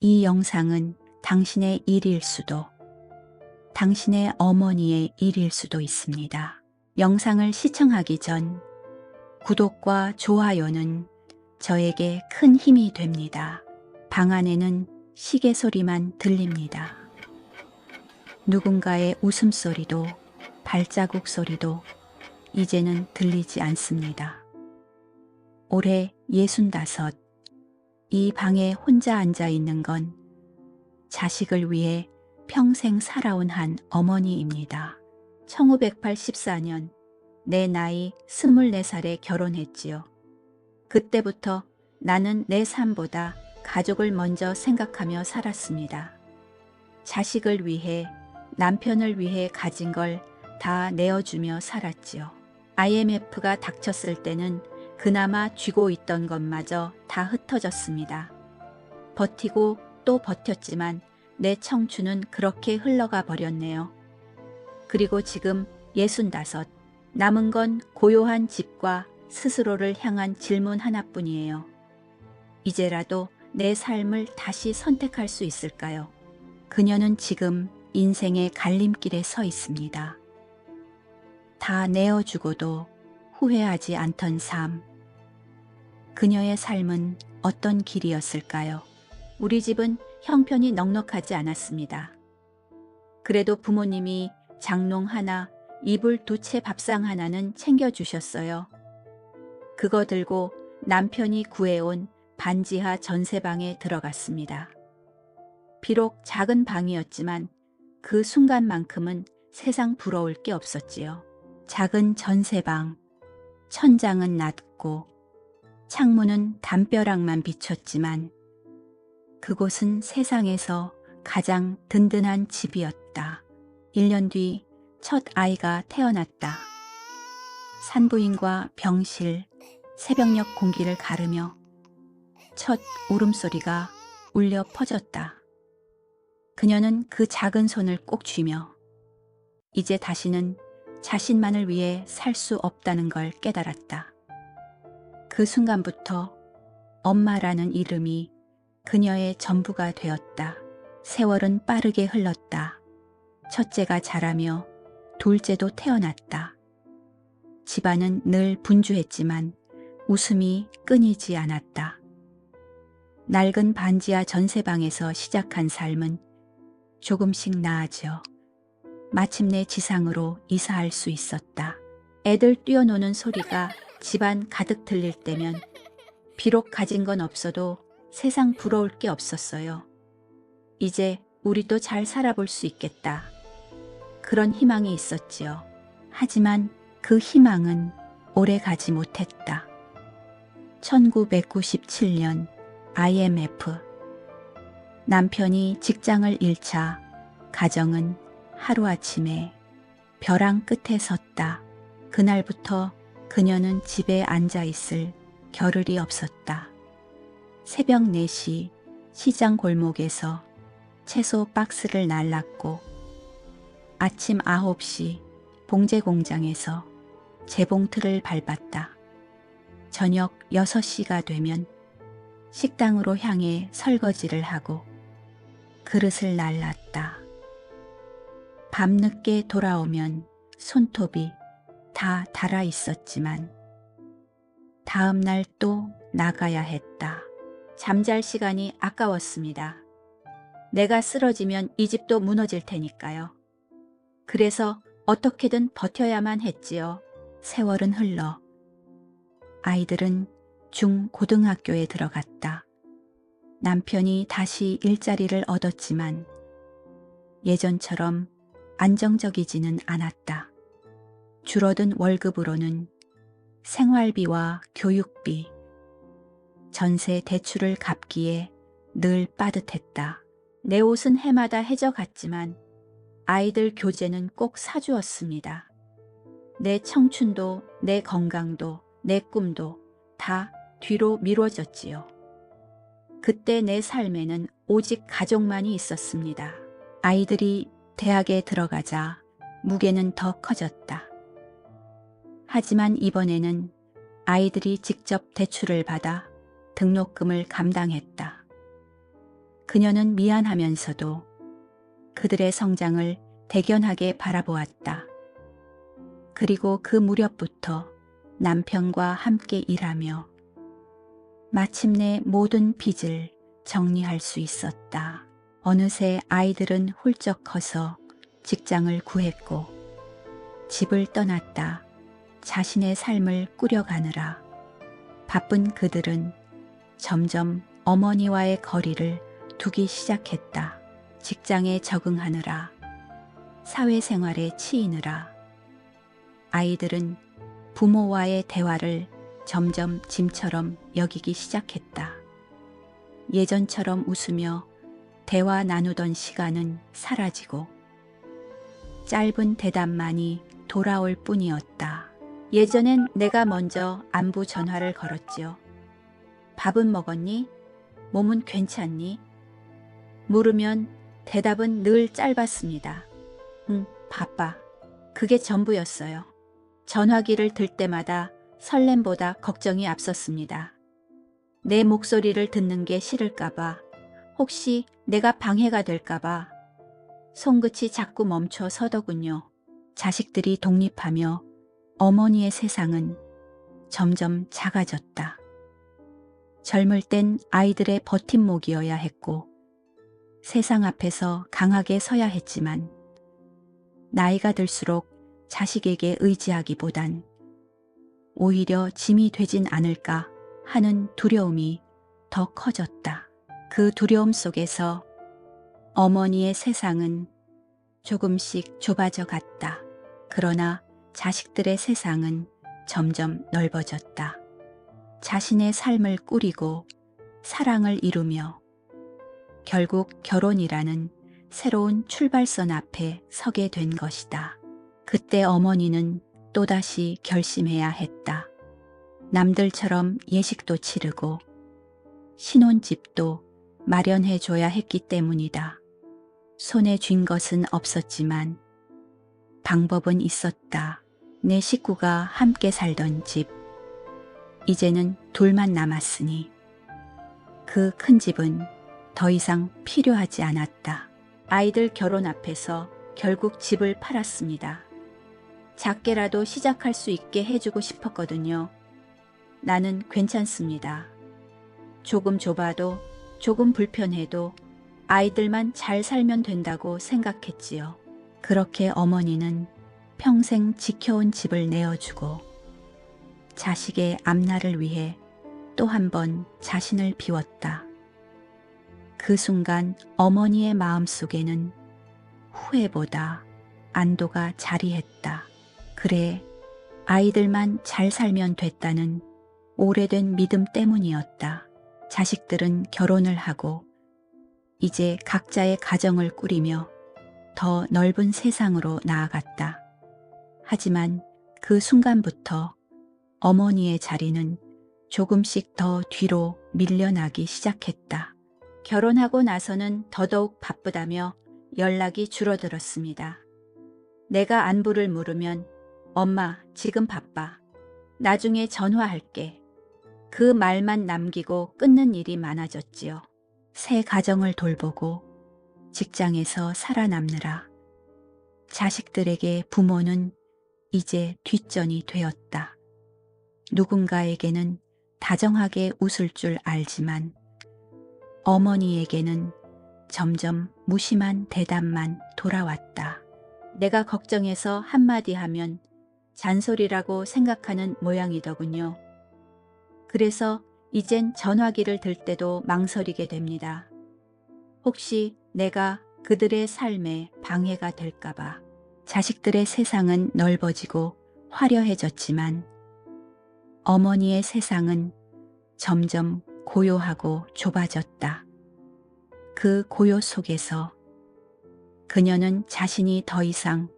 이 영상은 당신의 일일 수도, 당신의 어머니의 일일 수도 있습니다. 영상을 시청하기 전 구독과 좋아요는 저에게 큰 힘이 됩니다. 방 안에는 시계 소리만 들립니다. 누군가의 웃음소리도 발자국 소리도 이제는 들리지 않습니다. 올해 65, 이 방에 혼자 앉아 있는 건 자식을 위해 평생 살아온 한 어머니입니다. 1984년 내 나이 24살에 결혼했지요. 그때부터 나는 내 삶보다 가족을 먼저 생각하며 살았습니다. 자식을 위해, 남편을 위해 가진 걸 다 내어주며 살았지요. IMF가 닥쳤을 때는 그나마 쥐고 있던 것마저 다 흩어졌습니다. 버티고 또 버텼지만 내 청춘은 그렇게 흘러가 버렸네요. 그리고 지금 65, 남은 건 고요한 집과 스스로를 향한 질문 하나뿐이에요. 이제라도 내 삶을 다시 선택할 수 있을까요? 그녀는 지금 인생의 갈림길에 서 있습니다. 다 내어주고도 후회하지 않던 삶. 그녀의 삶은 어떤 길이었을까요? 우리 집은 형편이 넉넉하지 않았습니다. 그래도 부모님이 장롱 하나, 이불 2채 밥상 하나는 챙겨주셨어요. 그거 들고 남편이 구해온 반지하 전세방에 들어갔습니다. 비록 작은 방이었지만 그 순간만큼은 세상 부러울 게 없었지요. 작은 전세방, 천장은 낮고 창문은 담벼락만 비쳤지만 그곳은 세상에서 가장 든든한 집이었다. 1년 뒤 첫 아이가 태어났다. 산부인과 병실, 새벽녘 공기를 가르며 첫 울음소리가 울려 퍼졌다. 그녀는 그 작은 손을 꼭 쥐며 이제 다시는 자신만을 위해 살 수 없다는 걸 깨달았다. 그 순간부터 엄마라는 이름이 그녀의 전부가 되었다. 세월은 빠르게 흘렀다. 첫째가 자라며 둘째도 태어났다. 집안은 늘 분주했지만 웃음이 끊이지 않았다. 낡은 반지하 전세방에서 시작한 삶은 조금씩 나아져 마침내 지상으로 이사할 수 있었다. 애들 뛰어노는 소리가 집안 가득 들릴 때면 비록 가진 건 없어도 세상 부러울 게 없었어요. 이제 우리도 잘 살아볼 수 있겠다. 그런 희망이 있었지요. 하지만 그 희망은 오래 가지 못했다. 1997년 IMF. 남편이 직장을 잃자 가정은 하루아침에 벼랑 끝에 섰다. 그날부터 그녀는 집에 앉아 있을 겨를이 없었다. 새벽 4시 시장 골목에서 채소 박스를 날랐고 아침 9시 봉제 공장에서 재봉틀을 밟았다. 저녁 6시가 되면 식당으로 향해 설거지를 하고 그릇을 날랐다. 밤늦게 돌아오면 손톱이 다 닳아 있었지만 다음 날 또 나가야 했다. 잠잘 시간이 아까웠습니다. 내가 쓰러지면 이 집도 무너질 테니까요. 그래서 어떻게든 버텨야만 했지요. 세월은 흘러 아이들은 중고등학교에 들어갔다. 남편이 다시 일자리를 얻었지만 예전처럼 안정적이지는 않았다. 줄어든 월급으로는 생활비와 교육비, 전세 대출을 갚기에 늘 빠듯했다. 내 옷은 해마다 해져갔지만 아이들 교재는 꼭 사주었습니다. 내 청춘도, 내 건강도, 내 꿈도 다 뒤로 미뤄졌지요. 그때 내 삶에는 오직 가족만이 있었습니다. 아이들이 대학에 들어가자 무게는 더 커졌다. 하지만 이번에는 아이들이 직접 대출을 받아 등록금을 감당했다. 그녀는 미안하면서도 그들의 성장을 대견하게 바라보았다. 그리고 그 무렵부터 남편과 함께 일하며 마침내 모든 빚을 정리할 수 있었다. 어느새 아이들은 훌쩍 커서 직장을 구했고 집을 떠났다. 자신의 삶을 꾸려가느라 바쁜 그들은 점점 어머니와의 거리를 두기 시작했다. 직장에 적응하느라, 사회생활에 치이느라 아이들은 부모와의 대화를 점점 짐처럼 여기기 시작했다. 예전처럼 웃으며 대화 나누던 시간은 사라지고 짧은 대답만이 돌아올 뿐이었다. 예전엔 내가 먼저 안부 전화를 걸었지요. 밥은 먹었니? 몸은 괜찮니? 물으면 대답은 늘 짧았습니다. 응, 바빠. 그게 전부였어요. 전화기를 들 때마다 설렘보다 걱정이 앞섰습니다. 내 목소리를 듣는 게 싫을까봐, 혹시 내가 방해가 될까봐 손끝이 자꾸 멈춰 서더군요. 자식들이 독립하며 어머니의 세상은 점점 작아졌다. 젊을 땐 아이들의 버팀목이어야 했고 세상 앞에서 강하게 서야 했지만 나이가 들수록 자식에게 의지하기보단 오히려 짐이 되진 않을까 하는 두려움이 더 커졌다. 그 두려움 속에서 어머니의 세상은 조금씩 좁아져 갔다. 그러나 자식들의 세상은 점점 넓어졌다. 자신의 삶을 꾸리고 사랑을 이루며 결국 결혼이라는 새로운 출발선 앞에 서게 된 것이다. 그때 어머니는 또다시 결심해야 했다. 남들처럼 예식도 치르고 신혼집도 마련해줘야 했기 때문이다. 손에 쥔 것은 없었지만 방법은 있었다. 내 식구가 함께 살던 집. 이제는 둘만 남았으니 그 큰 집은 더 이상 필요하지 않았다. 아이들 결혼 앞에서 결국 집을 팔았습니다. 작게라도 시작할 수 있게 해주고 싶었거든요. 나는 괜찮습니다. 조금 좁아도 조금 불편해도 아이들만 잘 살면 된다고 생각했지요. 그렇게 어머니는 평생 지켜온 집을 내어주고 자식의 앞날을 위해 또 한 번 자신을 비웠다. 그 순간 어머니의 마음속에는 후회보다 안도가 자리했다. 그래, 아이들만 잘 살면 됐다는 오래된 믿음 때문이었다. 자식들은 결혼을 하고 이제 각자의 가정을 꾸리며 더 넓은 세상으로 나아갔다. 하지만 그 순간부터 어머니의 자리는 조금씩 더 뒤로 밀려나기 시작했다. 결혼하고 나서는 더더욱 바쁘다며 연락이 줄어들었습니다. 내가 안부를 물으면 엄마 지금 바빠. 나중에 전화할게. 그 말만 남기고 끊는 일이 많아졌지요. 새 가정을 돌보고 직장에서 살아남느라 자식들에게 부모는 이제 뒷전이 되었다. 누군가에게는 다정하게 웃을 줄 알지만 어머니에게는 점점 무심한 대답만 돌아왔다. 내가 걱정해서 한마디 하면 잔소리라고 생각하는 모양이더군요. 그래서 이젠 전화기를 들 때도 망설이게 됩니다. 혹시 내가 그들의 삶에 방해가 될까봐. 자식들의 세상은 넓어지고 화려해졌지만 어머니의 세상은 점점 고요하고 좁아졌다. 그 고요 속에서 그녀는 자신이 더 이상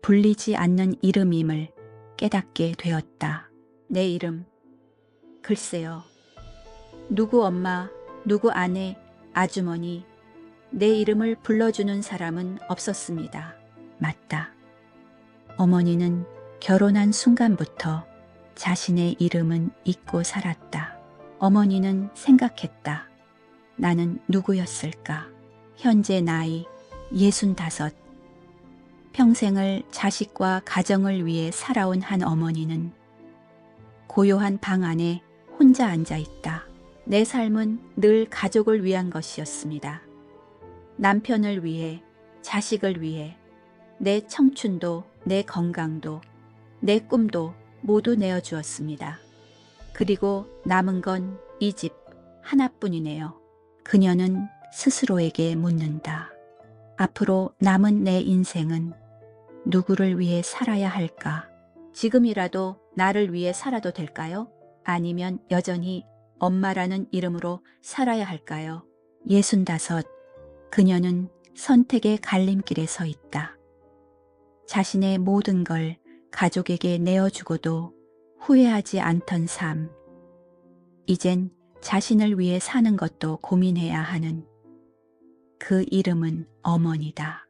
불리지 않는 이름임을 깨닫게 되었다. 내 이름. 글쎄요. 누구 엄마, 누구 아내, 아주머니, 내 이름을 불러주는 사람은 없었습니다. 맞다. 어머니는 결혼한 순간부터 자신의 이름은 잊고 살았다. 어머니는 생각했다. 나는 누구였을까? 현재 나이 65. 평생을 자식과 가정을 위해 살아온 한 어머니는 고요한 방 안에 혼자 앉아 있다. 내 삶은 늘 가족을 위한 것이었습니다. 남편을 위해, 자식을 위해, 내 청춘도, 내 건강도, 내 꿈도 모두 내어주었습니다. 그리고 남은 건 이 집 하나뿐이네요. 그녀는 스스로에게 묻는다. 앞으로 남은 내 인생은 누구를 위해 살아야 할까? 지금이라도 나를 위해 살아도 될까요? 아니면 여전히 엄마라는 이름으로 살아야 할까요? 65. 그녀는 선택의 갈림길에 서 있다. 자신의 모든 걸 가족에게 내어주고도 후회하지 않던 삶. 이젠 자신을 위해 사는 것도 고민해야 하는 그 이름은 어머니다.